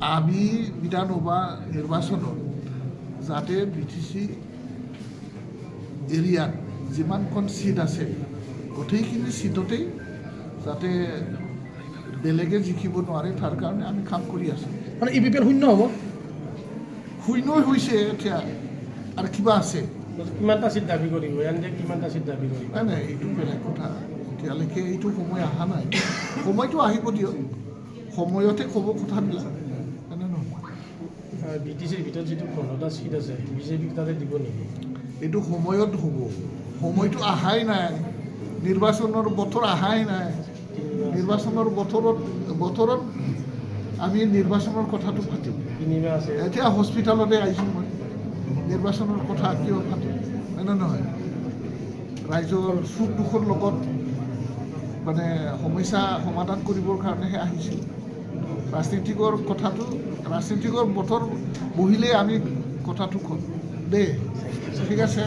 আমি বিধানসভা নিৰ্বাচনত যাতে বিটিচি এৰিয়াত যিমানখন সিট আছে গোটেইখিনি সিটতেই যাতে বেলেগে জিকিব নোৱাৰে তাৰ কাৰণে আমি কাম কৰি আছোঁ। মানে EPPL শূন্য হ'ব? শূন্যই হৈছে এতিয়া আৰু কিবা আছে। কিমানটা সিট দাবী কৰিব? এনে কিমানটা সিট দাবী কৰিব? নাই নাই, এইটো বেলেগ কথা। এতিয়ালৈকে এইটো সময় অহা নাই। সময়টো আহিব দিয়ক, সময়তে ক'ব কথাবিলাক, এনে নহয়। BTCৰ ভিতৰত যিটো 15টা সিট আছে, বিজেপিক তাতে দিব নেকি? এইটো সময়ত হ'ব, সময়টো অহাই নাই। নিৰ্বাচনৰ বতৰ অহাই নাই। নিৰ্বাচনৰ বতৰত আমি নিৰ্বাচনৰ কথাটো পাতিম। এতিয়া হস্পিটেলতে আহিছোঁ মই, নিৰ্বাচনৰ কথা কিয় পাতিম, হয়নে নহয়? ৰাইজৰ সুখ দুখৰ লগত মানে সমস্যা সমাধান কৰিবৰ কাৰণেহে আহিছোঁ। ৰাজনীতিকৰ বতৰ বহিলে আমি কথাটো ক'ম দেই, ঠিক আছে।